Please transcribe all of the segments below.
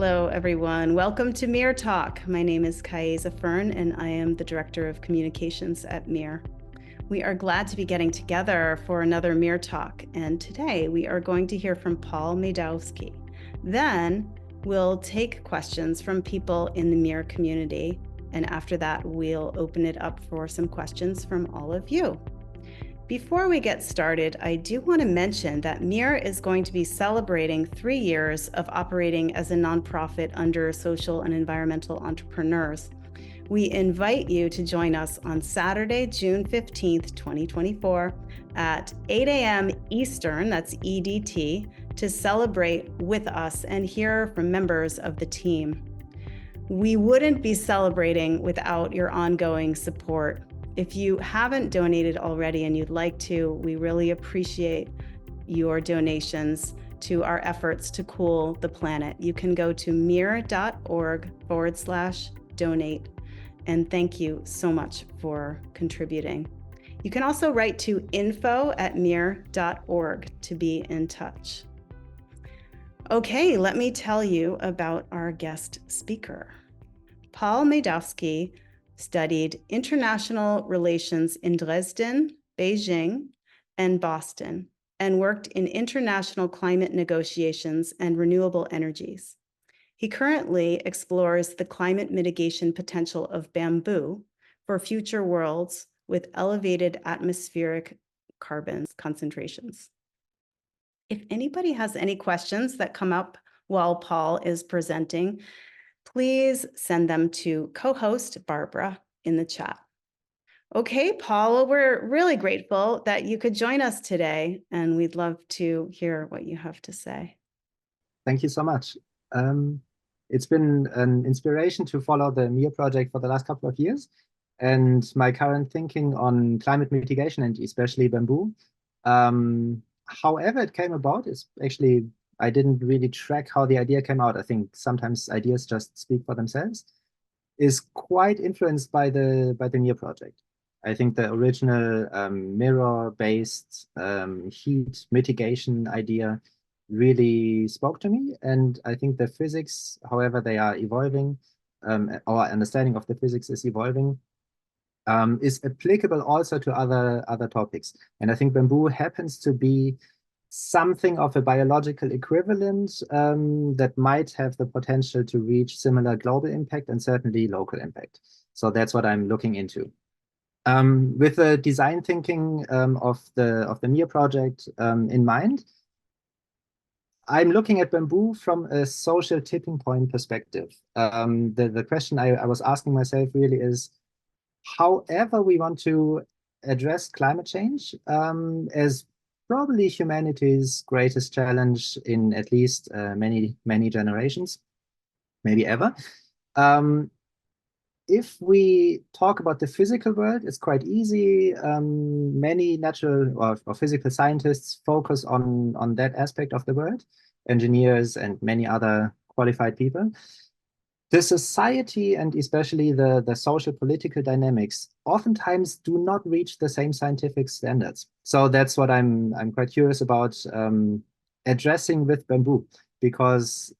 Hello, everyone. Welcome to MEERTALK. My name is Kaisa Fern, and I am the Director of Communications at MEER. We are glad to be getting together for another MEERTALK, and today we are going to hear from Paul Maidowski. Then we'll take questions from people in the MEER community, and after that, we'll open it up for some questions from all of you. Before we get started, I do want to mention that MEER is going to be celebrating 3 years of operating as a nonprofit under social and environmental entrepreneurs. We invite you to join us on Saturday, June 15th, 2024 at 8 a.m. Eastern, that's EDT, to celebrate with us and hear from members of the team. We wouldn't be celebrating without your ongoing support. If you haven't donated already and you'd like to, we really appreciate your donations to our efforts to cool the planet. You can go to meer.org/donate. And thank you so much for contributing. You can also write to info@meer.org to be in touch. Okay, let me tell you about our guest speaker. Paul Maidowski studied international relations in Dresden, Beijing, and Boston, and worked in international climate negotiations and renewable energies. He currently explores the climate mitigation potential of bamboo for future worlds with elevated atmospheric carbon concentrations. If anybody has any questions that come up while Paul is presenting, please send them to co-host Barbara in the chat. Okay, Paul, we're really grateful that you could join us today, and we'd love to hear what you have to say. Thank you so much. It's been an inspiration to follow the MEER project for the last couple of years, and my current thinking on climate mitigation and especially bamboo. However it came about is actually, I didn't really track how the idea came out. I think sometimes ideas just speak for themselves. Is quite influenced by the MEER project. I think the original mirror-based heat mitigation idea really spoke to me, and I think the physics, however they are evolving, our understanding of the physics is evolving, is applicable also to other topics. And I think bamboo happens to be something of a biological equivalent that might have the potential to reach similar global impact and certainly local impact. So that's what I'm looking into. With the design thinking of the MEER project in mind, I'm looking at bamboo from a social tipping point perspective. The question I was asking myself really is, however we want to address climate change as probably humanity's greatest challenge in at least many generations, maybe ever. If we talk about the physical world, it's quite easy. Many natural or physical scientists focus on that aspect of the world, engineers and many other qualified people. The society and especially the social political dynamics oftentimes do not reach the same scientific standards. So that's what I'm quite curious about addressing with bamboo, because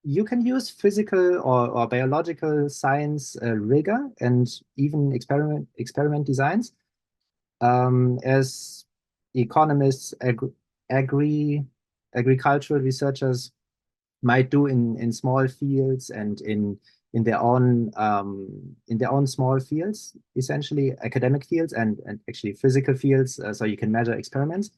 you can use physical or biological science rigor and even experiment designs as economists, agricultural researchers might do in small fields and in their own small fields, essentially academic fields and actually physical fields, so you can measure experiments.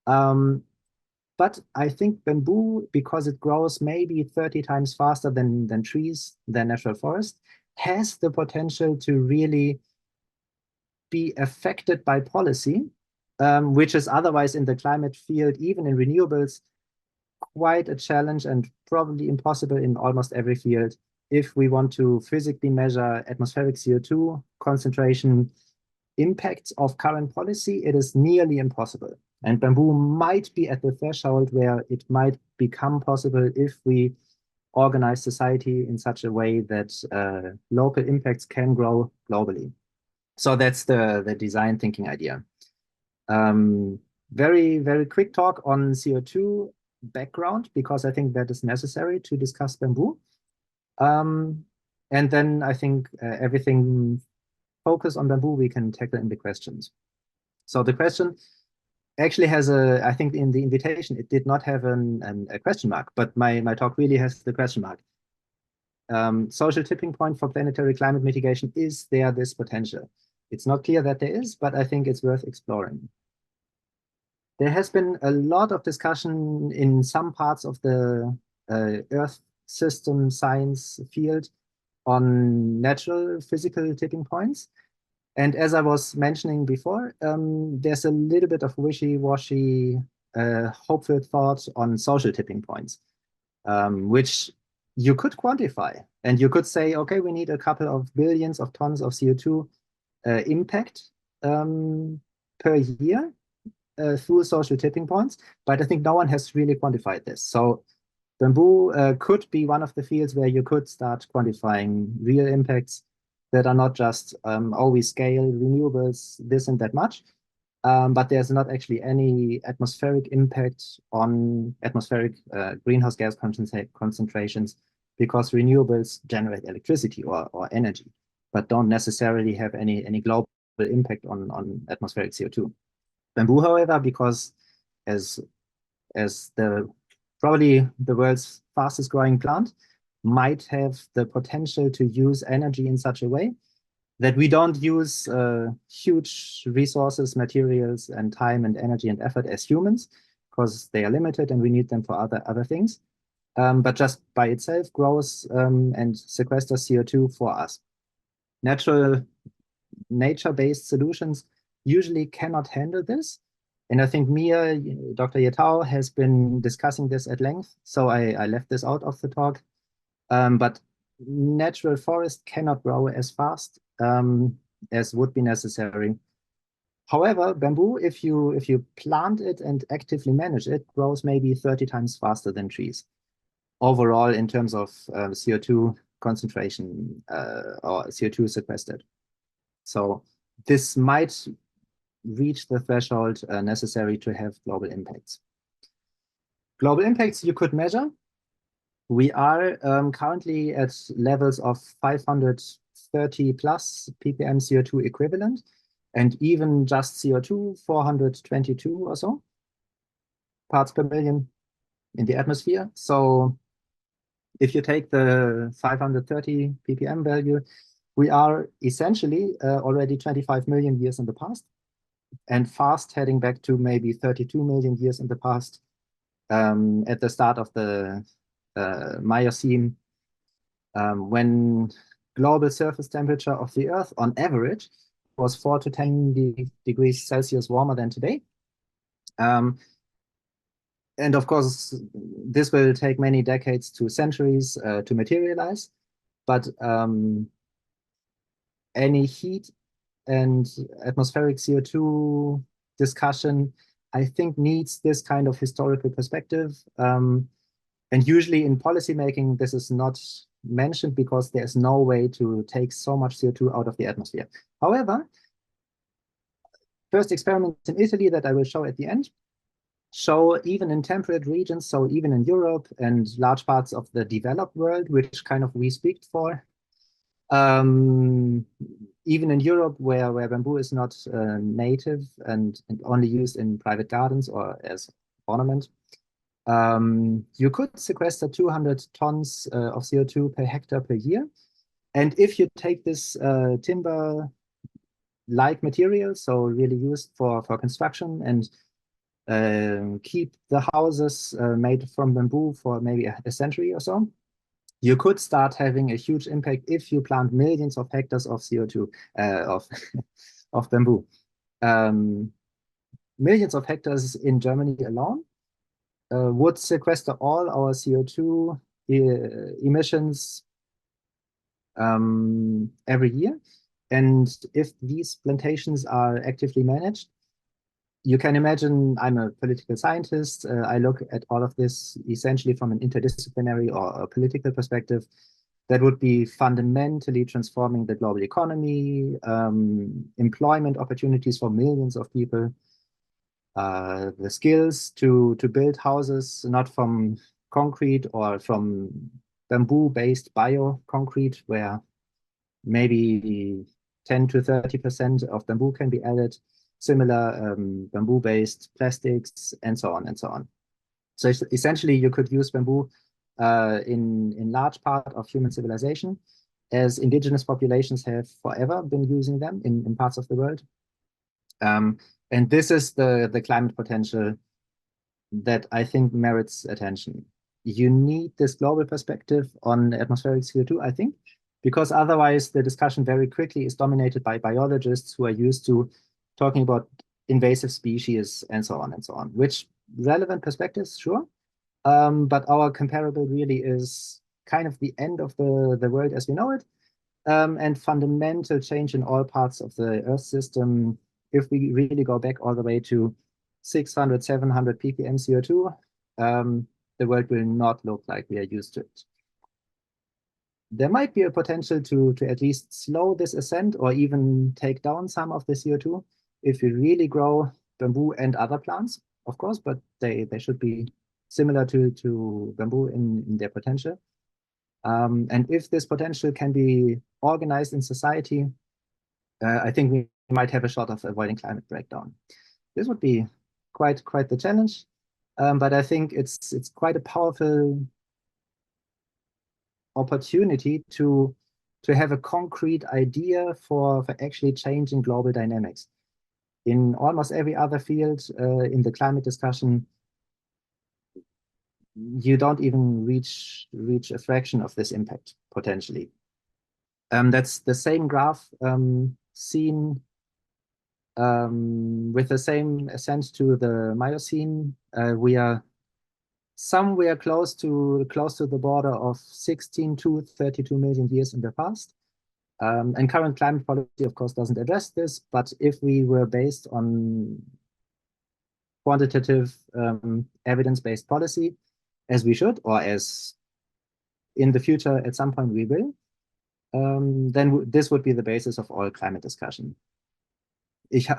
But I think bamboo, because it grows maybe 30 times faster than trees, than natural forest, has the potential to really be affected by policy, which is otherwise in the climate field, even in renewables, quite a challenge and probably impossible in almost every field. If we want to physically measure atmospheric CO2 concentration impacts of current policy, it is nearly impossible. And bamboo might be at the threshold where it might become possible if we organize society in such a way that local impacts can grow globally. So that's the design thinking idea. Very, very quick talk on CO2. background because I think that is necessary to discuss bamboo. And then I think everything focus on bamboo we can tackle in the questions. So the question actually has I think in the invitation, it did not have a question mark, but my talk really has the question mark. Social tipping point for planetary climate mitigation, is there this potential? It's not clear that there is, but I think it's worth exploring. There has been a lot of discussion in some parts of the Earth system science field on natural physical tipping points. And as I was mentioning before, there's a little bit of wishy-washy, hopeful thought on social tipping points, which you could quantify. And you could say, okay, we need a couple of billions of tons of CO2 impact per year through social tipping points. But I think no one has really quantified this. So bamboo could be one of the fields where you could start quantifying real impacts that are not just, oh, we scale renewables this and that much, but there's not actually any atmospheric impact on atmospheric greenhouse gas concentrations, because renewables generate electricity or energy, but don't necessarily have any global impact on atmospheric CO2. Bamboo, however, because as probably the world's fastest growing plant, might have the potential to use energy in such a way that we don't use huge resources, materials, and time and energy and effort as humans, because they are limited and we need them for other things, but just by itself grows and sequesters CO2 for us. Nature-based solutions usually cannot handle this. And I think Mia, Dr. Yetao, has been discussing this at length, so I left this out of the talk. But natural forest cannot grow as fast as would be necessary. However, bamboo, if you plant it and actively manage it, grows maybe 30 times faster than trees overall in terms of CO2 concentration or CO2 sequestered. So this might reach the threshold necessary to have global impacts. Global impacts you could measure. We are currently at levels of 530 plus ppm CO2 equivalent, and even just CO2, 422 or so parts per million in the atmosphere. So if you take the 530 ppm value, we are essentially already 25 million years in the past, and fast heading back to maybe 32 million years in the past at the start of the Miocene, when global surface temperature of the Earth on average was 4 to 10 degrees Celsius warmer than today. And of course, this will take many decades to centuries to materialize, but any heat and atmospheric CO2 discussion, I think, needs this kind of historical perspective. And usually in policymaking, this is not mentioned because there's no way to take so much CO2 out of the atmosphere. However, first experiments in Italy that I will show at the end show even in temperate regions, so even in Europe and large parts of the developed world, which kind of we speak for, even in Europe, where bamboo is not native and only used in private gardens or as ornament, you could sequester 200 tons of CO2 per hectare per year. And if you take this timber-like material, so really used for construction, and keep the houses made from bamboo for maybe a century or so, you could start having a huge impact if you plant millions of hectares of CO2 of bamboo. Millions of hectares in Germany alone would sequester all our CO2 emissions every year. And if these plantations are actively managed, you can imagine, I'm a political scientist. I look at all of this essentially from an interdisciplinary or a political perspective. That would be fundamentally transforming the global economy, employment opportunities for millions of people. the skills to build houses not from concrete or from bamboo-based bio-concrete, where maybe 10 to 30% of bamboo can be added, similar bamboo-based plastics, and so on and so on. So essentially, you could use bamboo in large part of human civilization, as indigenous populations have forever been using them in parts of the world. And this is the climate potential that I think merits attention. You need this global perspective on atmospheric CO2, I think, because otherwise the discussion very quickly is dominated by biologists who are used to talking about invasive species and so on, which relevant perspectives, sure. But our comparable really is kind of the end of the world as we know it, and fundamental change in all parts of the Earth system. If we really go back all the way to 600, 700 ppm CO2, the world will not look like we are used to it. There might be a potential to at least slow this ascent or even take down some of the CO2 if we really grow bamboo and other plants, of course, but they should be similar to bamboo in their potential. And if this potential can be organized in society, I think we might have a shot of avoiding climate breakdown. This would be quite the challenge, but I think it's quite a powerful opportunity to have a concrete idea for actually changing global dynamics. In almost every other field in the climate discussion, you don't even reach a fraction of this impact potentially. That's the same graph seen with the same ascent to the Miocene. We are somewhere close to the border of 16 to 32 million years in the past. And current climate policy, of course, doesn't address this, but if we were based on quantitative evidence-based policy, as we should, or as in the future at some point we will, then this would be the basis of all climate discussion.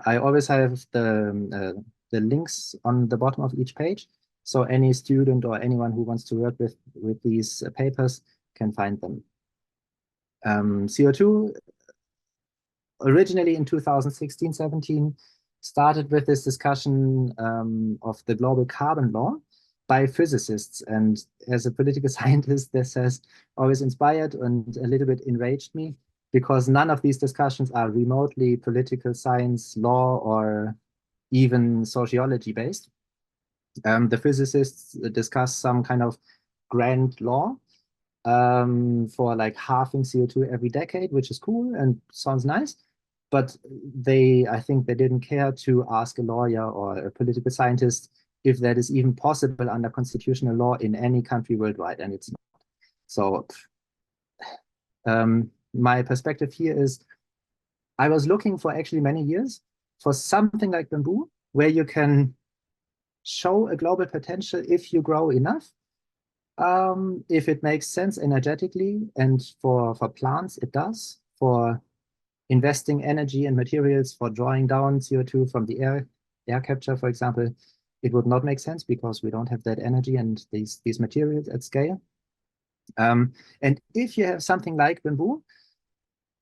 I always have the links on the bottom of each page, so any student or anyone who wants to work with these papers can find them. CO2, originally in 2016-17, started with this discussion of the global carbon law by physicists. And as a political scientist, this has always inspired and a little bit enraged me, because none of these discussions are remotely political science, law, or even sociology based. The physicists discuss some kind of grand law for like halving CO2 every decade, which is cool and sounds nice. But I think they didn't care to ask a lawyer or a political scientist if that is even possible under constitutional law in any country worldwide, and it's not. So my perspective here is, I was looking for actually many years for something like bamboo, where you can show a global potential if you grow enough, if it makes sense energetically, and for plants it does, for investing energy and materials for drawing down CO2 from the air capture, for example, it would not make sense because we don't have that energy and these materials at scale. And if you have something like bamboo,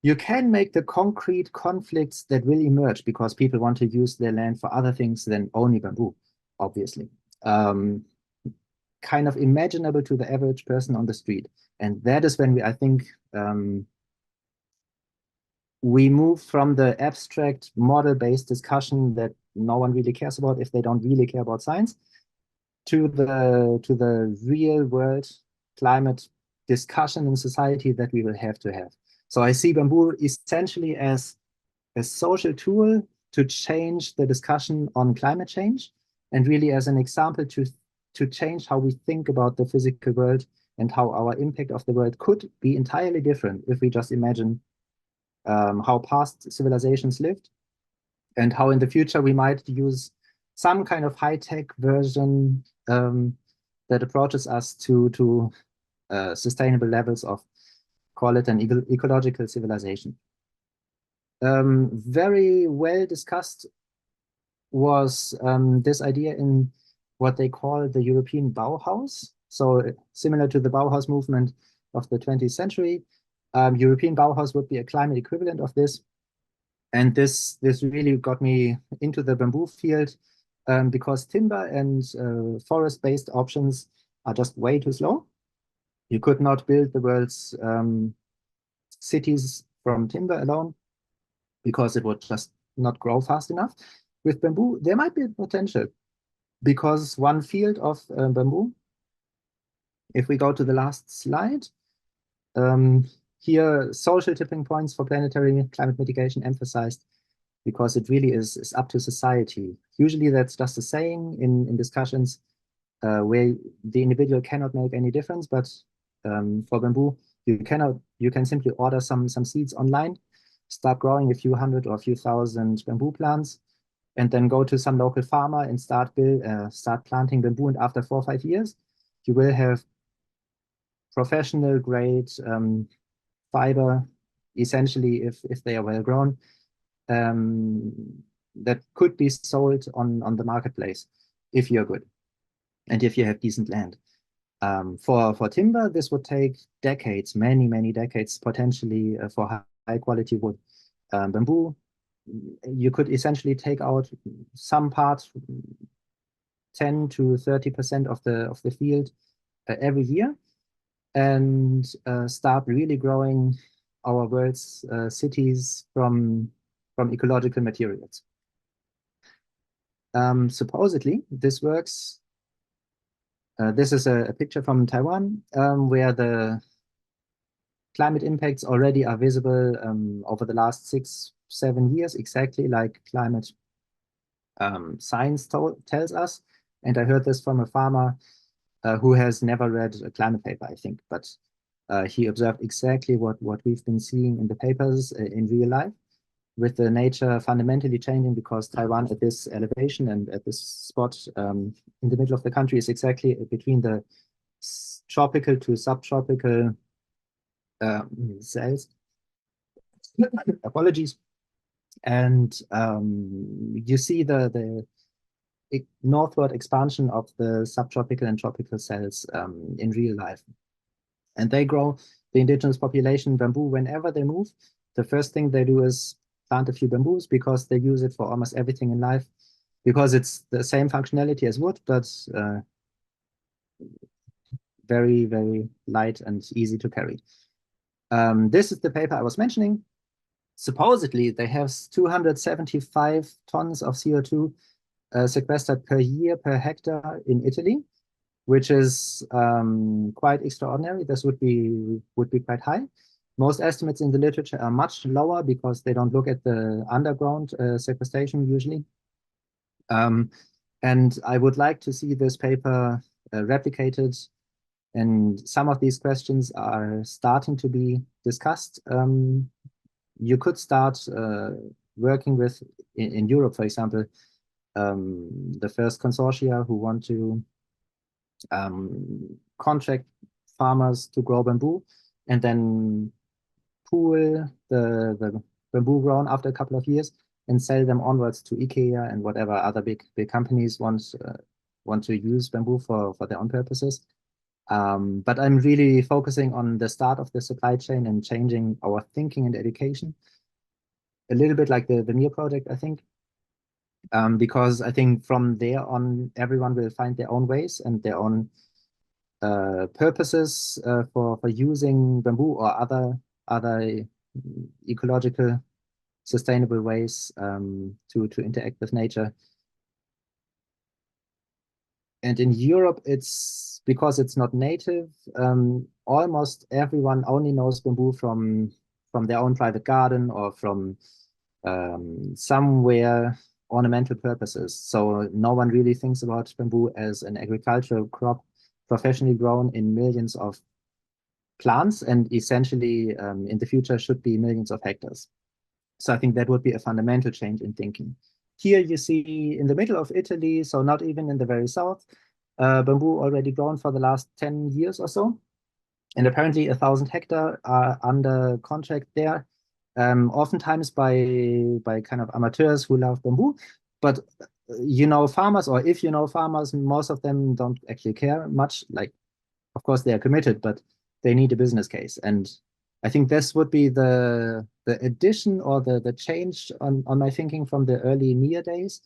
you can make the concrete conflicts that will emerge because people want to use their land for other things than only bamboo, obviously. Kind of imaginable to the average person on the street. And that is when I think, we move from the abstract model-based discussion that no one really cares about if they don't really care about science, to the real world climate discussion in society that we will have to have. So I see bamboo essentially as a social tool to change the discussion on climate change, and really as an example to change how we think about the physical world and how our impact of the world could be entirely different if we just imagine how past civilizations lived, and how in the future we might use some kind of high-tech version that approaches us to sustainable levels of, call it an ecological civilization. Very well discussed was this idea in what they call the European Bauhaus. So similar to the Bauhaus movement of the 20th century, European Bauhaus would be a climate equivalent of this. And this really got me into the bamboo field because timber and forest-based options are just way too slow. You could not build the world's cities from timber alone because it would just not grow fast enough. With bamboo, there might be potential because one field of bamboo, if we go to the last slide, here social tipping points for planetary climate mitigation emphasized because it really is up to society. Usually that's just a saying in discussions where the individual cannot make any difference, but for bamboo, you can simply order some seeds online, start growing a few hundred or a few thousand bamboo plants, and then go to some local farmer and start planting bamboo. And after 4 or 5 years, you will have professional grade fiber, essentially, if they are well grown, that could be sold on the marketplace if you're good and if you have decent land. For timber, this would take decades, many decades, potentially for high quality wood. Bamboo, you could essentially take out some part, 10 to 30% of the field every year, and start really growing our world's cities from ecological materials. Supposedly, this works. This is a picture from Taiwan, where the climate impacts already are visible over the last 6-7 years, exactly like climate science tells us. And I heard this from a farmer who has never read a climate paper, I think, but he observed exactly what we've been seeing in the papers in real life, with the nature fundamentally changing because Taiwan at this elevation and at this spot in the middle of the country is exactly between the tropical to subtropical cells. Apologies. And you see the northward expansion of the subtropical and tropical cells in real life. And they grow the indigenous population bamboo whenever they move. The first thing they do is plant a few bamboos because they use it for almost everything in life, because it's the same functionality as wood, but very light and easy to carry. This is the paper I was mentioning. Supposedly, they have 275 tons of CO2 sequestered per year per hectare in Italy, which is quite extraordinary. This would be quite high. Most estimates in the literature are much lower because they don't look at the underground sequestration usually. And I would like to see this paper replicated, and some of these questions are starting to be discussed. You could start working with, in Europe, for example, the first consortia who want to contract farmers to grow bamboo and then pool the bamboo grown after a couple of years and sell them onwards to IKEA and whatever other big companies want to use bamboo for their own purposes. But I'm really focusing on the start of the supply chain and changing our thinking and education. A little bit like the MEER project, I think. Because I think from there on, everyone will find their own ways and their own purposes for using bamboo or other ecological, sustainable ways to interact with nature. And in Europe, it's because it's not native. Almost everyone only knows bamboo from their own private garden or from somewhere ornamental purposes. So no one really thinks about bamboo as an agricultural crop professionally grown in millions of plants and essentially in the future should be millions of hectares. So I think that would be a fundamental change in thinking. Here you see in the middle of Italy, so not even in the very south, bamboo already grown for the last 10 years or so. And apparently 1,000 hectares are under contract there, oftentimes by kind of amateurs who love bamboo, but you know farmers, or if you know farmers, most of them don't actually care much. Like, of course, they are committed, but they need a business case. And I think this would be the addition or the change on my thinking from the early MEER days,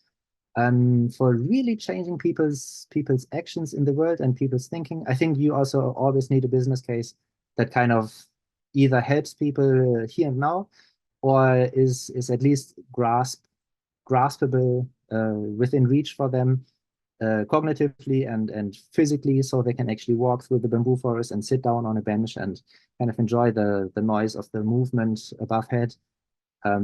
for really changing people's actions in the world and people's thinking. I think you also always need a business case that kind of either helps people here and now, or is at least graspable, within reach for them, cognitively and physically, so they can actually walk through the bamboo forest and sit down on a bench and kind of enjoy the noise of the movement above head.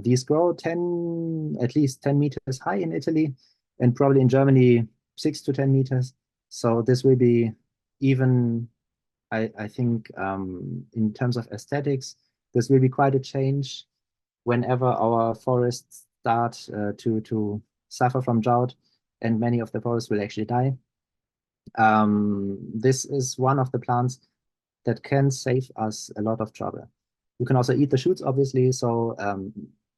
These grow at least 10 meters high in Italy, and probably in Germany 6 to 10 meters. So this will be even, I think, in terms of aesthetics, this will be quite a change whenever our forests start to suffer from drought, and many of the forests will actually die. This is one of the plants that can save us a lot of trouble. You can also eat the shoots, obviously. So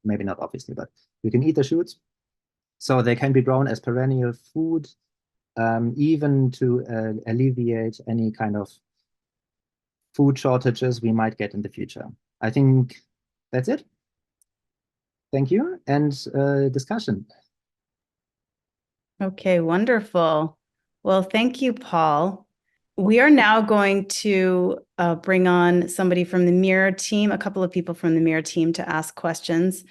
maybe not obviously, but you can eat the shoots. So they can be grown as perennial food, even to alleviate any kind of food shortages we might get in the future. I think that's it. Thank you. And discussion. Okay, wonderful. Well, thank you, Paul. We are now going to bring on somebody from the MEER team, a couple of people from the MEER team, to ask questions.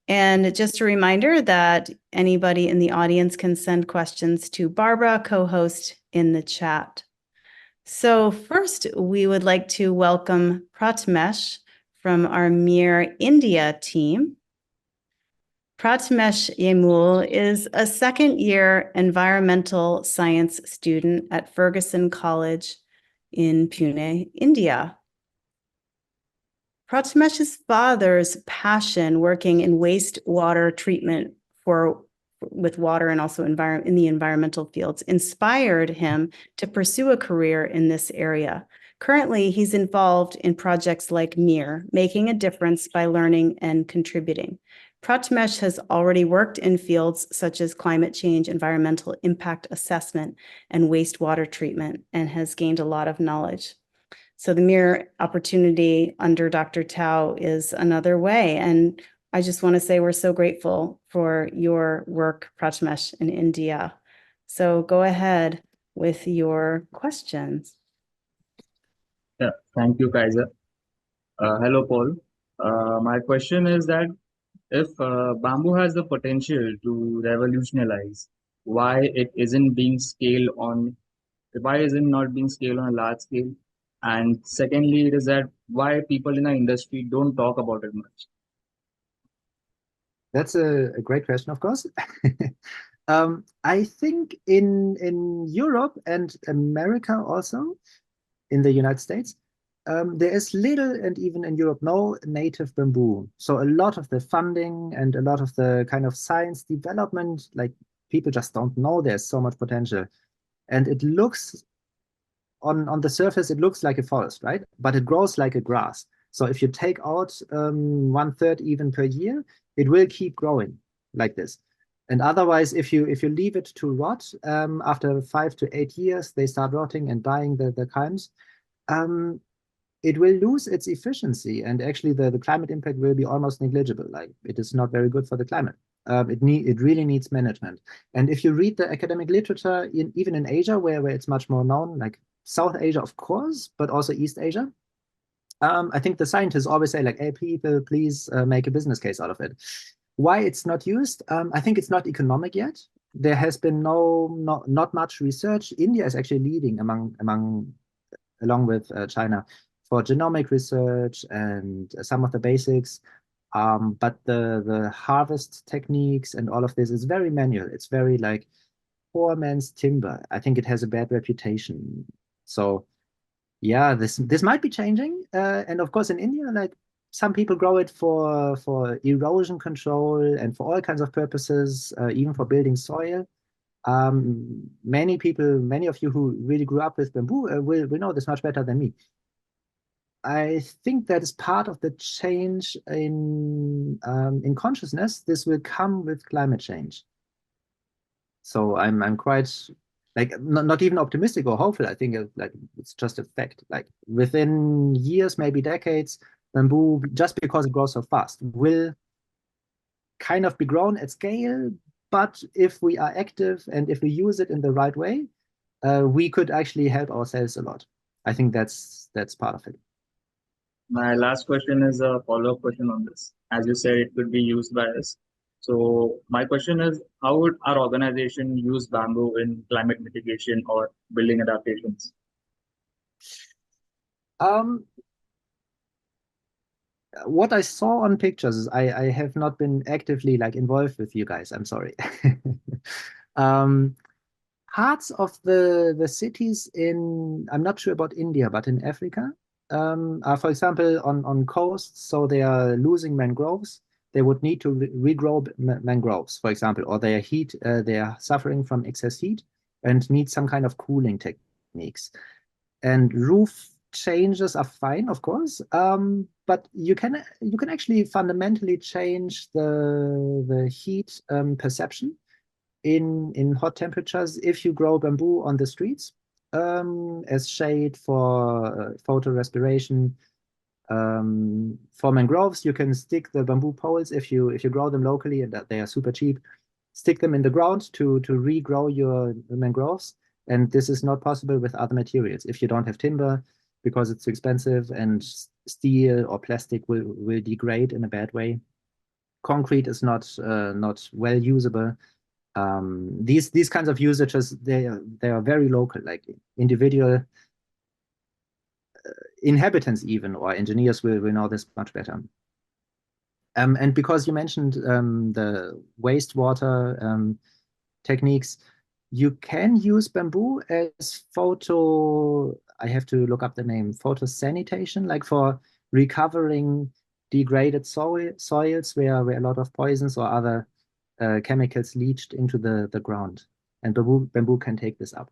And just a reminder that anybody in the audience can send questions to Barbara, co-host, in the chat. So first, we would like to welcome Pratmesh from our MEER India team. Pratmesh Yemul is a second-year environmental science student at Fergusson College in Pune, India. Pratmesh's father's passion working in wastewater treatment with water and also in the environmental fields inspired him to pursue a career in this area. Currently, he's involved in projects like MEER, making a difference by learning and contributing. Pratmesh has already worked in fields such as climate change, environmental impact assessment, and wastewater treatment, and has gained a lot of knowledge. So the MEER opportunity under Dr. Tao is another way. And I just want to say we're so grateful for your work, Pratmesh, in India. So go ahead with your questions. Yeah, thank you, Kaiser. Hello, Paul. My question is that if bamboo has the potential to revolutionize, why it isn't being scaled on, why is it not being scaled on a large scale? And secondly, it is that why people in our industry don't talk about it much. That's a great question, of course. I think in Europe and America also, in the United States, there is little, and even in Europe, no native bamboo. So a lot of the funding and a lot of the kind of science development, like people just don't know there's so much potential. And it looks, on the surface, it looks like a forest, right? But it grows like a grass. So if you take out 1/3 even per year, it will keep growing like this. And otherwise, if you leave it to rot, after 5 to 8 years, they start rotting and dying, the kinds. It will lose its efficiency, and actually the climate impact will be almost negligible. Like, it is not very good for the climate. It really needs management. And if you read the academic literature, even in Asia, where it's much more known, like South Asia, of course, but also East Asia, I think the scientists always say, like, hey, people, please make a business case out of it. Why it's not used? I think it's not economic yet. There has been not much research. India is actually leading along with China for genomic research and some of the basics. But the harvest techniques and all of this is very manual. It's very like poor man's timber. I think it has a bad reputation. So yeah, this might be changing. And of course, in India, like, some people grow it for erosion control and for all kinds of purposes, even for building soil. Many of you who really grew up with bamboo will know this much better than me. I think that is part of the change in consciousness. This will come with climate change. So I'm quite like not even optimistic or hopeful. I think like it's just a fact. Like within years, maybe decades, bamboo, just because it grows so fast, will kind of be grown at scale. But if we are active and if we use it in the right way, we could actually help ourselves a lot. I think that's part of it. My last question is a follow-up question on this. As you said, it could be used by us. So my question is, how would our organization use bamboo in climate mitigation or building adaptations? Um, what I saw on pictures, I have not been actively like involved with you guys. I'm sorry. Parts of the cities in, I'm not sure about India, but in Africa, are, for example, on coasts, so they are losing mangroves. They would need to regrow mangroves, for example, or they are suffering from excess heat and need some kind of cooling techniques. And roof changes are fine, of course, but you can actually fundamentally change the heat perception in hot temperatures if you grow bamboo on the streets as shade for photo respiration. For mangroves, you can stick the bamboo poles if you grow them locally, and that they are super cheap. Stick them in the ground to regrow your mangroves, and this is not possible with other materials. If you don't have timber, because it's expensive, and steel or plastic will degrade in a bad way. Concrete is not well usable. These kinds of usages, they are very local, like individual inhabitants even, or engineers will know this much better. And because you mentioned the wastewater techniques, you can use bamboo as I have to look up the name, photosanitation, like for recovering degraded soils where a lot of poisons or other chemicals leached into the ground. And bamboo can take this up.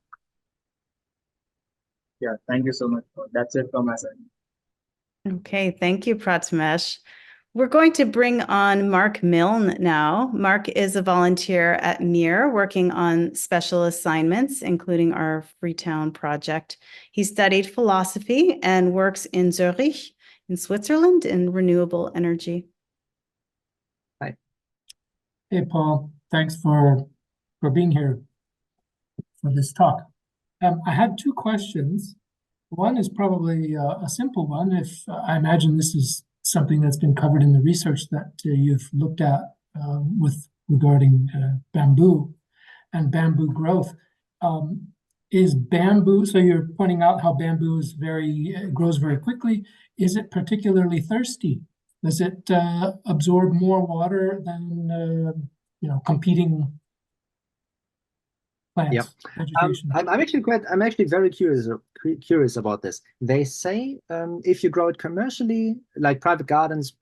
Yeah, thank you so much. That's it from my side. Okay, thank you, Prathamesh. We're going to bring on Mark Milne now. Mark is a volunteer at MEER working on special assignments, including our Freetown project. He studied philosophy and works in Zurich, in Switzerland, in renewable energy. Hi. Hey, Paul. Thanks for being here for this talk. I had two questions. One is probably a simple one. If I imagine this is something that's been covered in the research that you've looked at with regarding bamboo and bamboo growth. Is bamboo, so you're pointing out how bamboo is grows very quickly. Is it particularly thirsty? Does it absorb more water than competing plants, vegetation? I'm actually very curious about this. They say if you grow it commercially, like private gardens,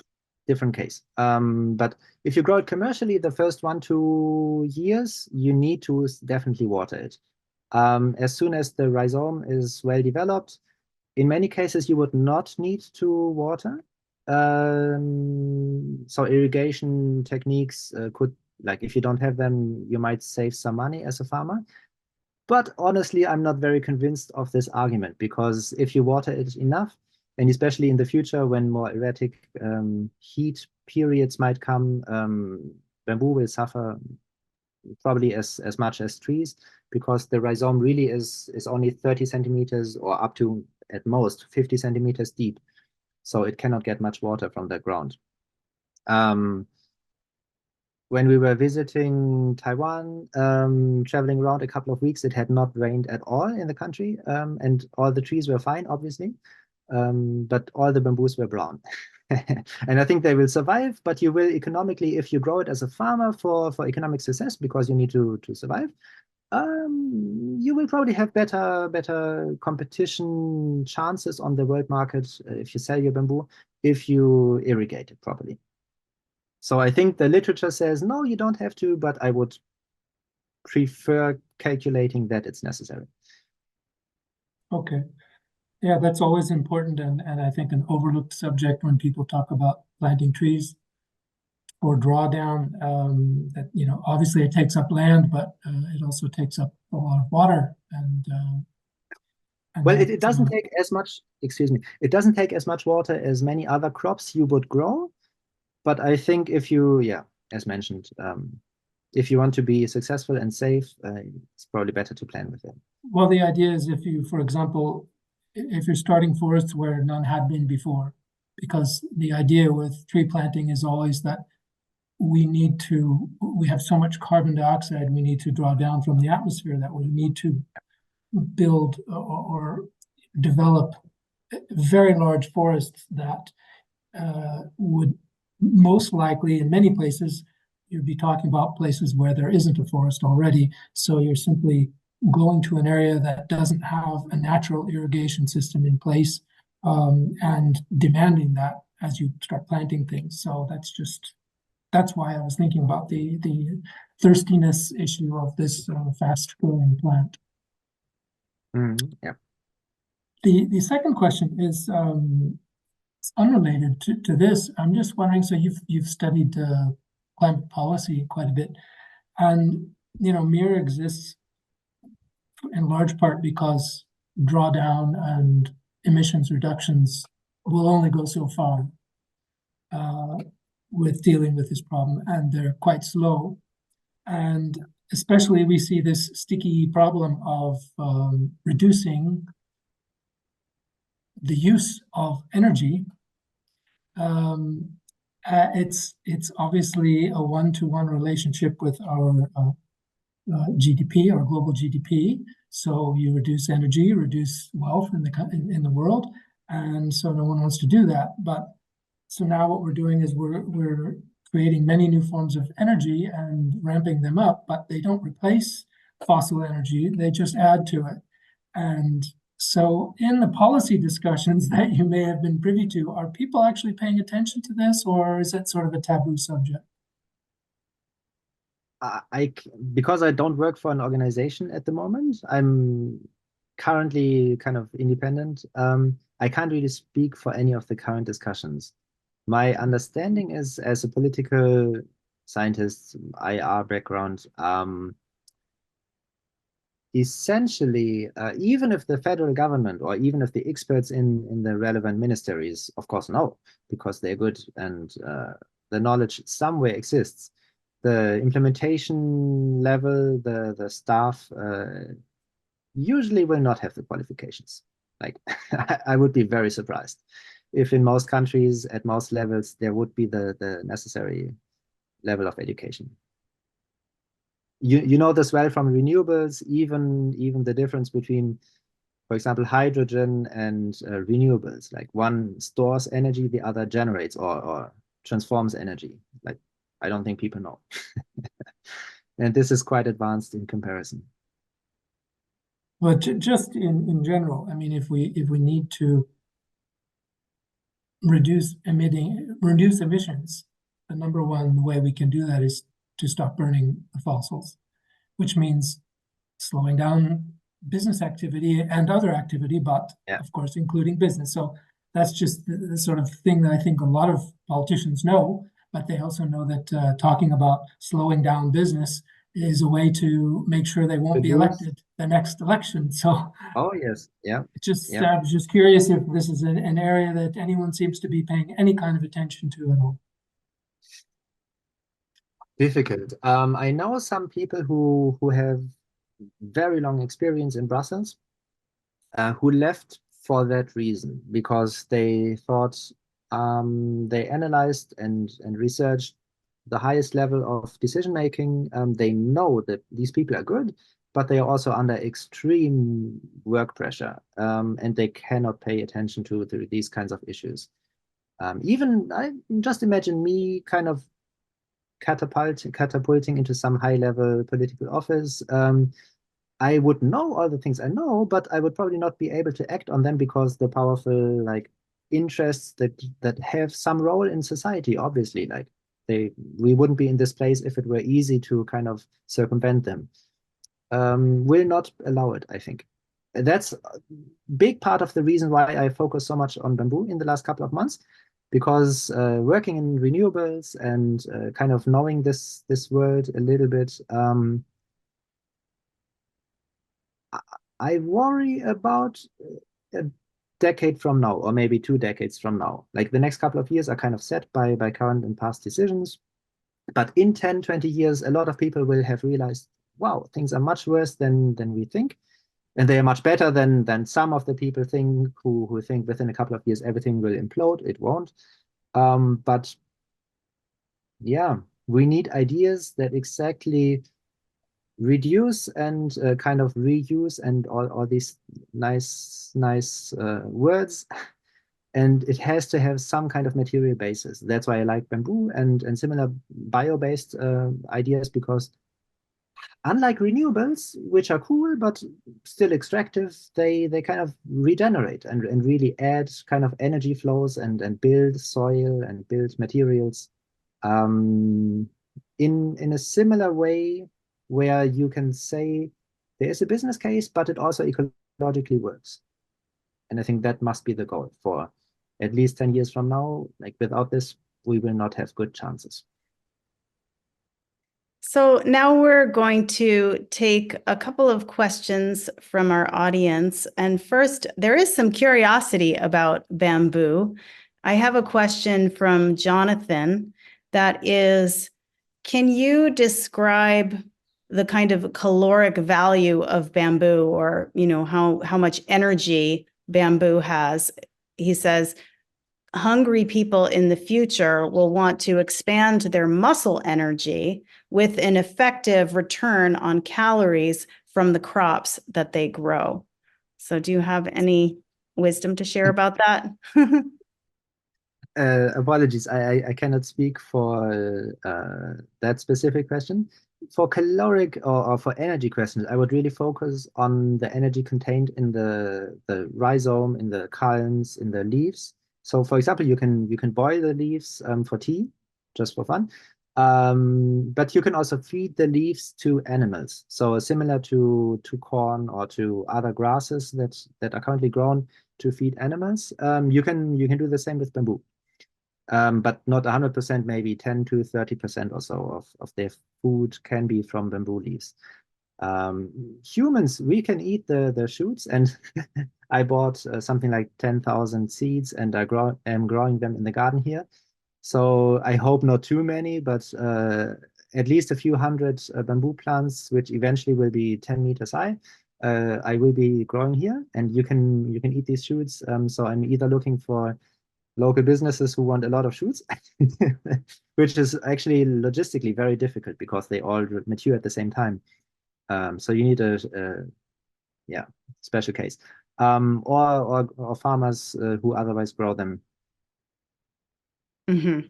different case. But if you grow it commercially, the first 1-2 years, you need to definitely water it. As soon as the rhizome is well developed, in many cases you would not need to water. So irrigation techniques could, like if you don't have them, you might save some money as a farmer. But honestly, I'm not very convinced of this argument, because if you water it enough, and especially in the future when more erratic heat periods might come, bamboo will suffer probably as much as trees, because the rhizome really is only 30 centimeters or up to at most 50 centimeters deep. So it cannot get much water from the ground. When we were visiting Taiwan, traveling around a couple of weeks, it had not rained at all in the country, and all the trees were fine, obviously, but all the bamboos were brown. And I think they will survive, but you will economically, if you grow it as a farmer for economic success, because you need to survive, you will probably have better competition chances on the world market if you sell your bamboo, if you irrigate it properly. So I think the literature says, no, you don't have to, but I would prefer calculating that it's necessary. Okay. Yeah, that's always important, and I think an overlooked subject when people talk about planting trees. for drawdown, that, you know, obviously it takes up land, but it also takes up a lot of water. And well, that, it doesn't take as much, excuse me, it doesn't take as much water as many other crops you would grow. But I think if you, yeah, as mentioned, if you want to be successful and safe, it's probably better to plan with it. Well, the idea is if you, for example, if you're starting forests where none had been before, because the idea with tree planting is always that we have so much carbon dioxide we need to draw down from the atmosphere that we need to build or develop very large forests that would most likely, in many places, you'd be talking about places where there isn't a forest already. So you're simply going to an area that doesn't have a natural irrigation system in place, and demanding that as you start planting things. So that's why I was thinking about the thirstiness issue of this fast growing plant. Yeah. The second question is unrelated to this. I'm just wondering, so you've studied climate policy quite a bit, and you know, MEER exists in large part because drawdown and emissions reductions will only go so far with dealing with this problem, and they're quite slow. And especially we see this sticky problem of reducing the use of energy. It's obviously a one-to-one relationship with our GDP, our global GDP. So you reduce energy, you reduce wealth in the world, and so no one wants to do that. But so now what we're doing is we're creating many new forms of energy and ramping them up, but they don't replace fossil energy; they just add to it. And so in the policy discussions that you may have been privy to, are people actually paying attention to this, or is it sort of a taboo subject? Because I don't work for an organization at the moment, I'm currently kind of independent. I can't really speak for any of the current discussions. My understanding is, as a political scientist, IR background, essentially, even if the federal government or even if the experts in the relevant ministries, of course, know, because they're good and the knowledge somewhere exists, the implementation level, the staff usually will not have the qualifications. Like, I would be very surprised if in most countries, at most levels, there would be the necessary level of education. You know this well from renewables, even the difference between, for example, hydrogen and renewables. Like one stores energy, the other generates or transforms energy. Like, I don't think people know. And this is quite advanced in comparison. Well, just in general, I mean, if we need to reduce emissions, the number one way we can do that is to stop burning the fossils, which means slowing down business activity and other activity, but of course, including business. So that's just the sort of thing that I think a lot of politicians know, but they also know that talking about slowing down business is a way to make sure they won't be elected the next election. So, oh yes, yeah. I was just curious if this is an area that anyone seems to be paying any kind of attention to at all. Difficult. I know some people who have very long experience in Brussels, who left for that reason, because they thought, they analyzed and researched the highest level of decision making. They know that these people are good, but they are also under extreme work pressure, and they cannot pay attention to these kinds of issues. Even I just imagine me kind of catapulting into some high-level political office. I would know all the things I know, but I would probably not be able to act on them because the powerful like interests that have some role in society, obviously, like we wouldn't be in this place if it were easy to kind of circumvent them. Will not allow it, I think. That's a big part of the reason why I focus so much on bamboo in the last couple of months, because working in renewables and kind of knowing this world a little bit, I worry about a decade from now, or maybe 2 decades from now. Like the next couple of years are kind of set by current and past decisions. But in 10, 20 years, a lot of people will have realized, wow, things are much worse than we think. And they are much better than some of the people think who think within a couple of years everything will implode. It won't. But yeah, we need ideas that exactly reduce and kind of reuse and all these nice words. And it has to have some kind of material basis. That's why I like bamboo and similar bio-based ideas, because unlike renewables, which are cool but still extractive, they kind of regenerate and really add kind of energy flows and build soil and build materials in a similar way, where you can say there is a business case, but it also ecologically works. And I think that must be the goal for at least 10 years from now. Like without this, we will not have good chances. So now we're going to take a couple of questions from our audience. And first, there is some curiosity about bamboo. I have a question from Jonathan that is, can you describe the kind of caloric value of bamboo, or, you know, how much energy bamboo has? He says, hungry people in the future will want to expand their muscle energy with an effective return on calories from the crops that they grow. So do you have any wisdom to share about that? Apologies, I cannot speak for that specific question. For caloric or for energy questions, I would really focus on the energy contained in the rhizome, in the culms, in the leaves. So, for example, you can boil the leaves for tea, just for fun. But you can also feed the leaves to animals. So similar to corn or to other grasses that are currently grown to feed animals, you can do the same with bamboo. But not 100%, maybe 10 to 30% or so of their food can be from bamboo leaves. Humans, we can eat the shoots, and I bought something like 10,000 seeds, and am growing them in the garden here. So I hope not too many, but at least a few hundred bamboo plants, which eventually will be 10 meters high. I will be growing here, and you can eat these shoots. So I'm either looking for local businesses who want a lot of shoots, which is actually logistically very difficult because they all mature at the same time. So you need a special case, or farmers who otherwise grow them. Mm-hmm.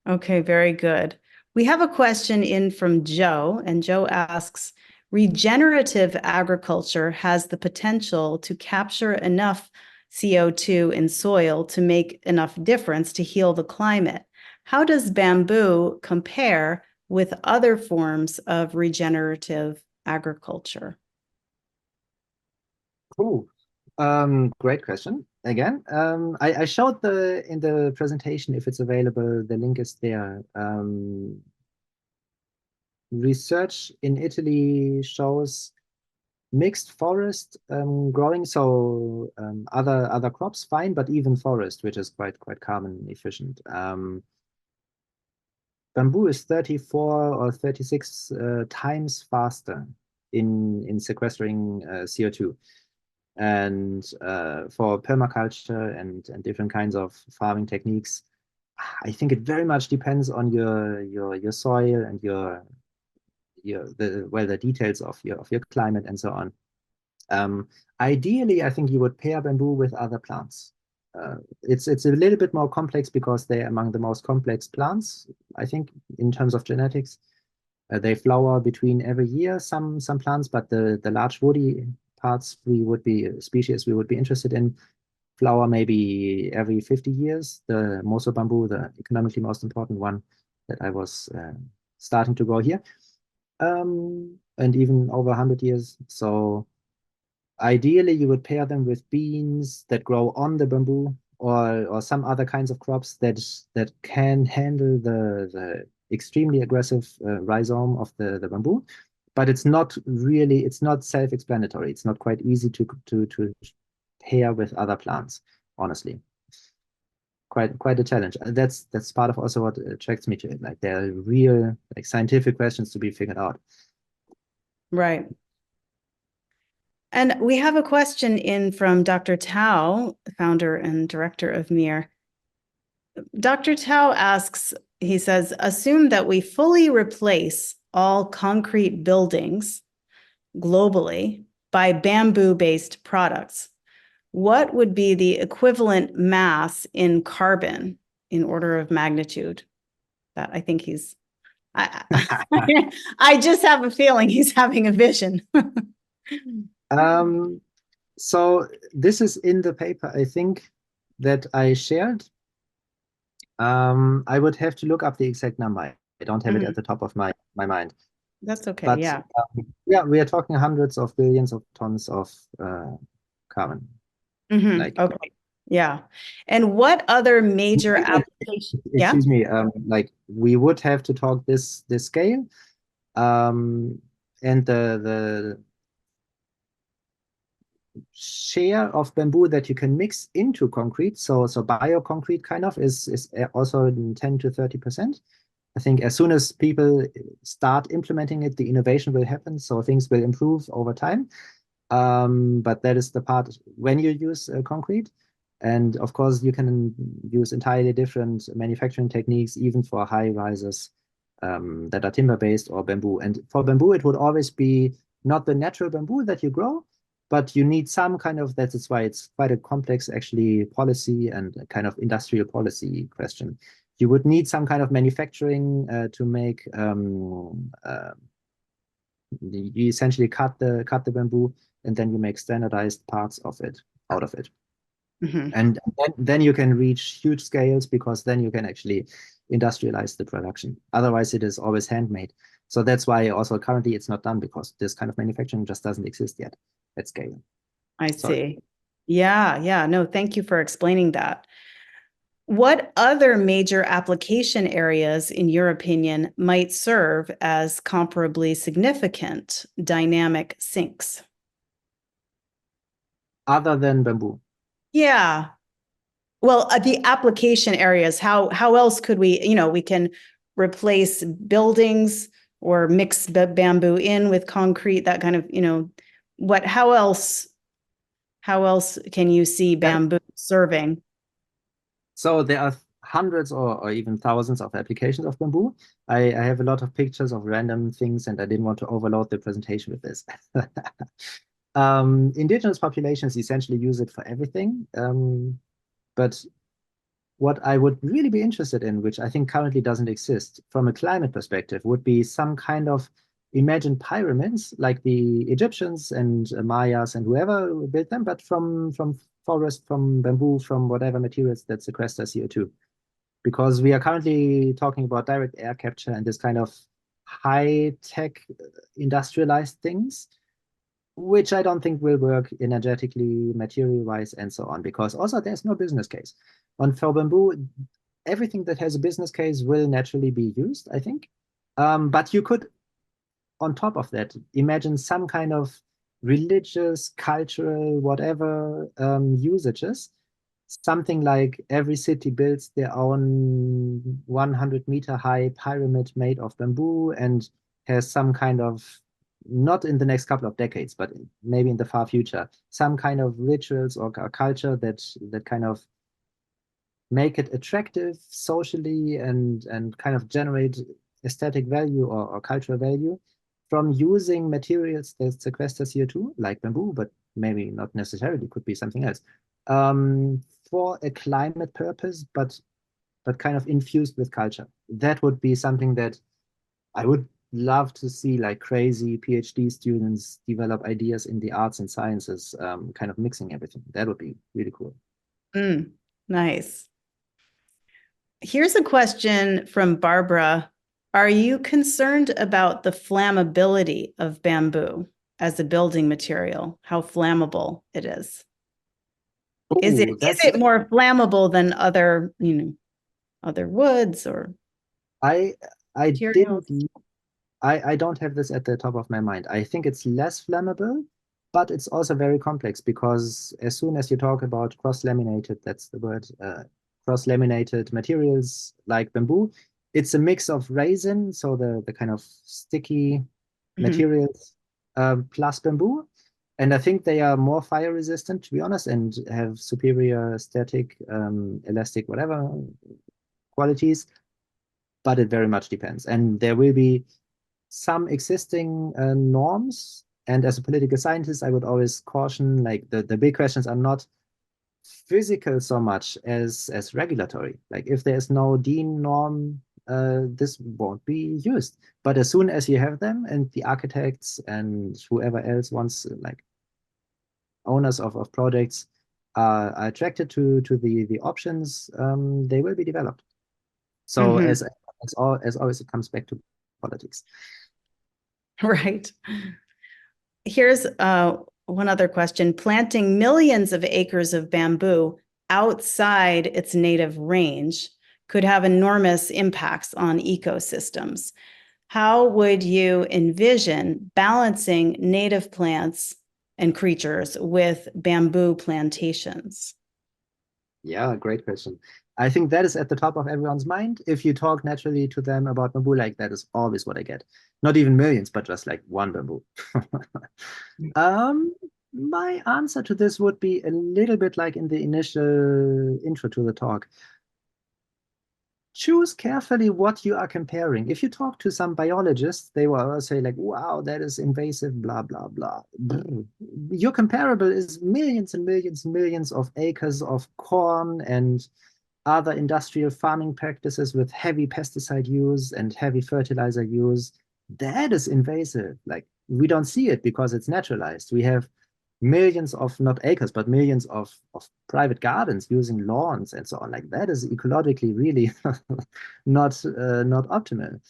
Okay, very good. We have a question in from Joe, and Joe asks, regenerative agriculture has the potential to capture enough CO2 in soil to make enough difference to heal the climate. How does bamboo compare with other forms of regenerative agriculture? Cool. Great question. Again, I showed in the presentation, if it's available, the link is there. Research in Italy shows mixed forest growing, so other crops fine, but even forest, which is quite calm and efficient. Bamboo is 34 or 36 times faster in sequestering CO2. And for permaculture and different kinds of farming techniques, I think it very much depends on your soil and the details of your climate and so on. Ideally, I think you would pair bamboo with other plants. It's a little bit more complex because they're among the most complex plants, I think, in terms of genetics. They flower between every year, some plants, but the large woody parts species we would be interested in flower maybe every 50 years. The Moso bamboo, the economically most important one that I was starting to grow here, and even over 100 years. So ideally, you would pair them with beans that grow on the bamboo or some other kinds of crops that can handle the extremely aggressive rhizome of the bamboo, but it's not self-explanatory. It's not quite easy to pair with other plants, honestly. Quite a challenge. That's part of also what attracts me to it. Like there are real like scientific questions to be figured out. Right. And we have a question in from Dr. Tao, founder and director of MEER. Dr. Tao asks, he says, assume that we fully replace all concrete buildings globally by bamboo-based products. What would be the equivalent mass in carbon in order of magnitude? That I think he's, I just have a feeling he's having a vision. So this is in the paper, I think, that I shared. I would have to look up the exact number. I don't have it at the top of my mind. That's okay, But yeah. yeah, we are talking hundreds of billions of tons of carbon. Like, Okay, yeah. And what other major applications? excuse me, like we would have to talk this scale, and the share of bamboo that you can mix into concrete, so bioconcrete kind of is also 10 to 30%. I think as soon as people start implementing it, the innovation will happen, so things will improve over time. But that is the part when you use concrete. And of course, you can use entirely different manufacturing techniques, even for high rises that are timber-based or bamboo. And for bamboo, it would always be not the natural bamboo that you grow, but you need some kind of, that is why it's quite a complex, actually, policy and a kind of industrial policy question. You would need some kind of manufacturing to make, you essentially cut the bamboo, and then you make standardized parts of it, out of it. And then you can reach huge scales, because then you can actually industrialize the production. Otherwise, it is always handmade. So that's why also currently it's not done, because this kind of manufacturing just doesn't exist yet at scale. I see. Yeah. No, thank you for explaining that. What other major application areas, in your opinion, might serve as comparably significant dynamic sinks? Other than bamboo? Yeah. Well, the application areas, how else could we, we can replace buildings or mix the bamboo in with concrete, that kind of, how else can you see bamboo serving? So there are hundreds or even thousands of applications of bamboo. I have a lot of pictures of random things, and I didn't want to overload the presentation with this. Indigenous populations essentially use it for everything. But what I would really be interested in, which I think currently doesn't exist from a climate perspective, would be some kind of imagined pyramids like the Egyptians and Mayas and whoever built them, but from forest, from bamboo, from whatever materials that sequester CO2. Because we are currently talking about direct air capture and this kind of high-tech industrialized things, which I don't think will work energetically, material-wise, and so on, because also there's no business case. For bamboo, everything that has a business case will naturally be used, I think. But you could, on top of that, imagine some kind of religious, cultural, whatever usages. Something like every city builds their own 100-meter high pyramid made of bamboo and has some kind of, not in the next couple of decades, but maybe in the far future, some kind of rituals or culture that kind of make it attractive socially and kind of generate aesthetic value or cultural value from using materials that sequester CO2, like bamboo, but maybe not necessarily, could be something else, for a climate purpose, but kind of infused with culture. That would be something that I would love to see, like crazy PhD students develop ideas in the arts and sciences, kind of mixing everything. That would be really cool. Nice. Here's a question from Barbara. Are you concerned about the flammability of bamboo as a building material, how flammable it is? Is Oh, it more flammable than other, other woods or I materials? I don't have this at the top of my mind. I think it's less flammable, but it's also very complex because as soon as you talk about cross-laminated, that's the word, cross-laminated materials like bamboo, it's a mix of resin, so the kind of sticky materials, plus bamboo. And I think they are more fire resistant, to be honest, and have superior static, elastic, whatever qualities. But it very much depends. And there will be some existing norms. And as a political scientist, I would always caution, like the big questions are not physical so much as regulatory. Like if there's no DIN norm, this won't be used. But as soon as you have them and the architects and whoever else wants, like owners of projects are attracted to the options, they will be developed. So as always, it comes back to politics. Right. Here's one other question. Planting millions of acres of bamboo outside its native range could have enormous impacts on ecosystems. How would you envision balancing native plants and creatures with bamboo plantations? Yeah, great question. I think that is at the top of everyone's mind. If you talk naturally to them about bamboo, like that is always what I get. Not even millions, but just like one bamboo. My answer to this would be a little bit like in the initial intro to the talk. Choose carefully what you are comparing. If you talk to some biologists, they will say like, wow, that is invasive, blah, blah, blah. Your comparable is millions and millions and millions of acres of corn and other industrial farming practices with heavy pesticide use and heavy fertilizer use. That is invasive. Like we don't see it because it's naturalized. We have millions of, not acres, but millions of private gardens using lawns and so on. Like that is ecologically really not optimal.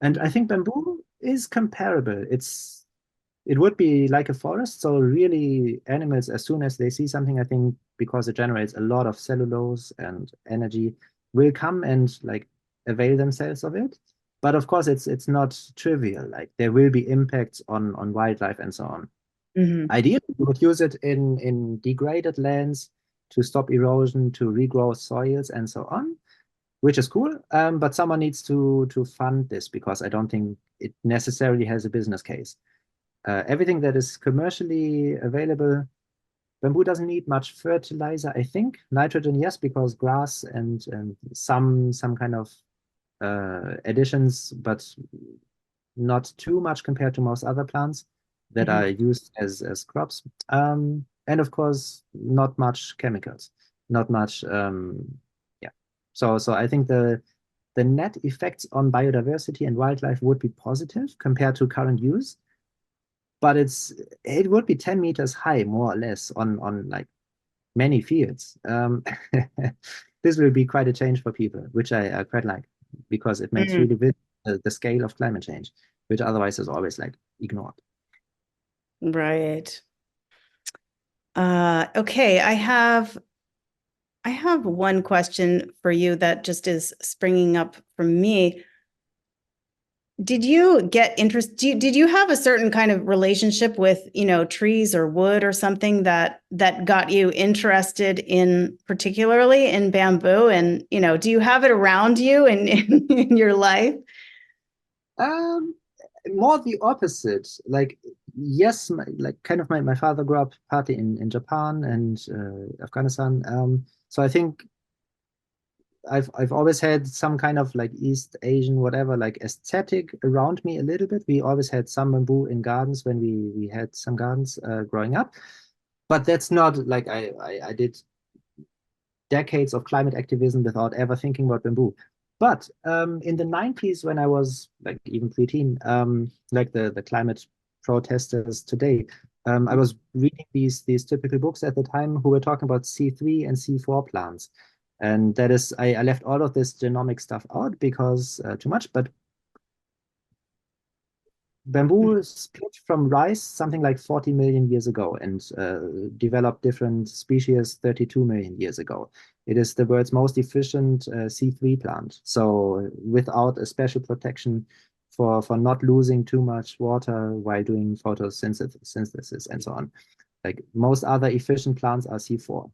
And I think bamboo is comparable. It would be like a forest. So really animals, as soon as they see something, I think because it generates a lot of cellulose and energy, will come and like avail themselves of it. But of course, it's not trivial. Like there will be impacts on wildlife and so on. Ideally, you would use it in degraded lands to stop erosion, to regrow soils, and so on, which is cool. But someone needs to fund this because I don't think it necessarily has a business case. Everything that is commercially available, bamboo doesn't need much fertilizer, I think. Nitrogen, yes, because grass and some kind of additions, but not too much compared to most other plants that are used as crops. And of course, not much chemicals, not much, yeah. So I think the net effects on biodiversity and wildlife would be positive compared to current use, but it would be 10 meters high, more or less, on like many fields. This will be quite a change for people, which I quite like, because it makes really visible the scale of climate change, which otherwise is always like ignored. Right. Okay, I have one question for you that just is springing up from me. Did you get interest? Did you have a certain kind of relationship with, trees or wood or something that got you interested in, particularly in bamboo? And, do you have it around you in your life? More the opposite. Like, yes, my father grew up partly in Japan and Afghanistan. So I think I've always had some kind of like East Asian, whatever, like aesthetic around me a little bit. We always had some bamboo in gardens when we had some gardens growing up. But that's not like I did decades of climate activism without ever thinking about bamboo. But in the 90s, when I was like even preteen, like the climate protesters today, I was reading these typical books at the time who were talking about C3 and C4 plants. And that is, I left all of this genomic stuff out because too much, but Bamboo split from rice something like 40 million years ago and developed different species 32 million years ago. It is the world's most efficient C3 plant. So without a special protection for not losing too much water while doing photosynthesis and so on. Like most other efficient plants are C4.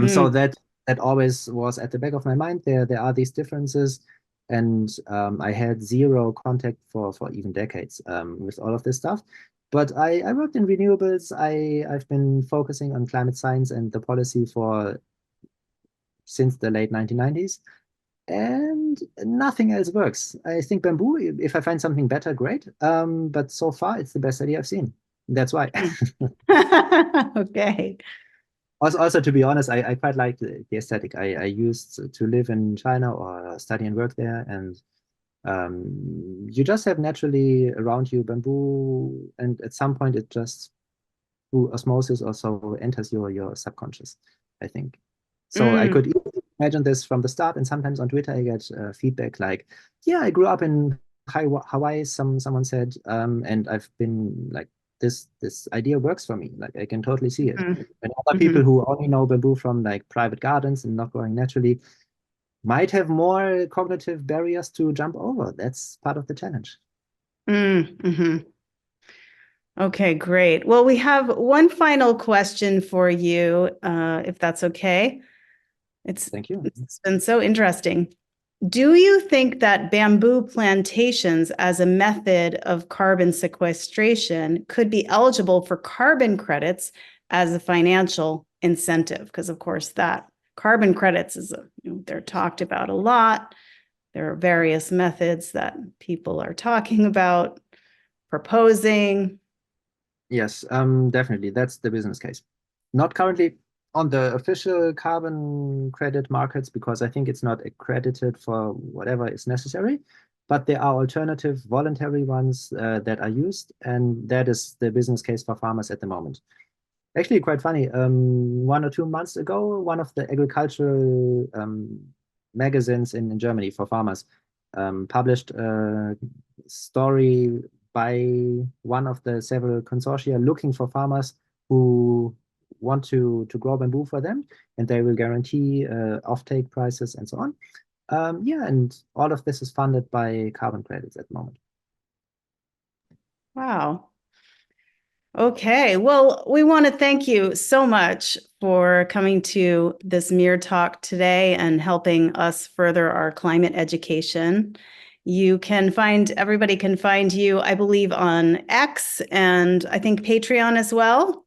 So that always was at the back of my mind. There are these differences. And I had zero contact for even decades with all of this stuff. But I worked in renewables. I've been focusing on climate science and the policy since the late 1990s. And nothing else works. I think bamboo, if I find something better, great. But so far, it's the best idea I've seen. That's why. Okay. Also, to be honest, I quite like the aesthetic. I used to live in China or study and work there, and you just have naturally around you bamboo, and at some point it just through osmosis or so enters your subconscious, I think. So I could imagine this from the start, and sometimes on Twitter I get feedback like, "Yeah, I grew up in Hawaii." Someone said, and I've been like, this idea works for me. Like I can totally see it. And other people who only know bamboo from like private gardens and not growing naturally might have more cognitive barriers to jump over. That's part of the challenge. Okay, great. Well, we have one final question for you, if that's okay. Thank you. It's been so interesting. Do you think that bamboo plantations as a method of carbon sequestration could be eligible for carbon credits as a financial incentive? Because of course that carbon credits they're talked about a lot. There are various methods that people are talking about, proposing. Yes, definitely. That's the business case. Not currently on the official carbon credit markets, because I think it's not accredited for whatever is necessary, but there are alternative voluntary ones that are used, and that is the business case for farmers at the moment. Actually, quite funny, 1 or 2 months ago, one of the agricultural magazines in Germany for farmers published a story by one of the several consortia looking for farmers who want to grow bamboo for them, and they will guarantee offtake prices and so on. Yeah, and all of this is funded by carbon credits at the moment. Wow. Okay, well, we want to thank you so much for coming to this MEERTALK today and helping us further our climate education. Everybody can find you, I believe, on X and I think Patreon as well.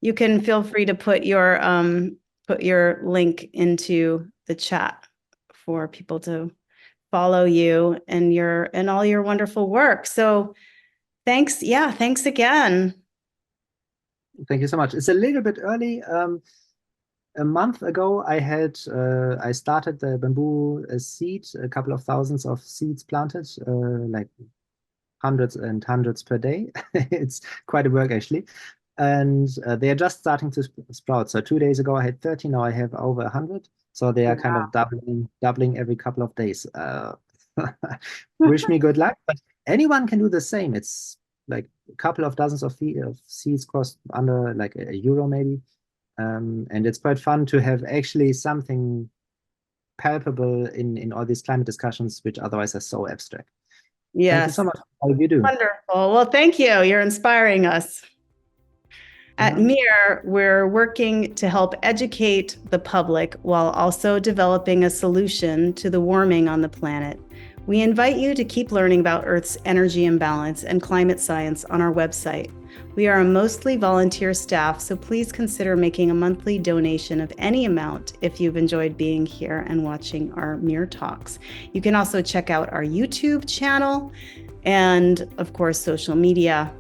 You can feel free to put your link into the chat for people to follow you and all your wonderful work. So thanks. Yeah, thanks again. Thank you so much. It's a little bit early. A month ago, I started the bamboo seed, a couple of thousands of seeds planted, like hundreds and hundreds per day. It's quite a work actually. And they are just starting to sprout. So 2 days ago, I had 30. Now I have over 100. So they are kind of doubling every couple of days. Wish me good luck. But anyone can do the same. It's like a couple of dozens of seeds cost under like €1 maybe. And it's quite fun to have actually something palpable in all these climate discussions, which otherwise are so abstract. Yes. Thank you so much for all you do. Wonderful. Well, thank you. You're inspiring us. At MEER, we're working to help educate the public while also developing a solution to the warming on the planet. We invite you to keep learning about Earth's energy imbalance and climate science on our website. We are a mostly volunteer staff, so please consider making a monthly donation of any amount if you've enjoyed being here and watching our MEERTALKs. You can also check out our YouTube channel and, of course, social media.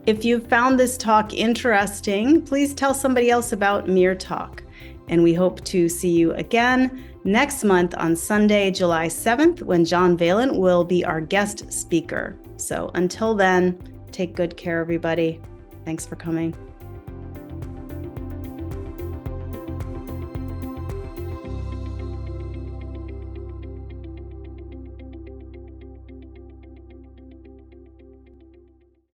If you found this talk interesting, please tell somebody else about MEERTALK. And we hope to see you again next month on Sunday, July 7th, when John Valent will be our guest speaker. So until then, take good care, everybody. Thanks for coming.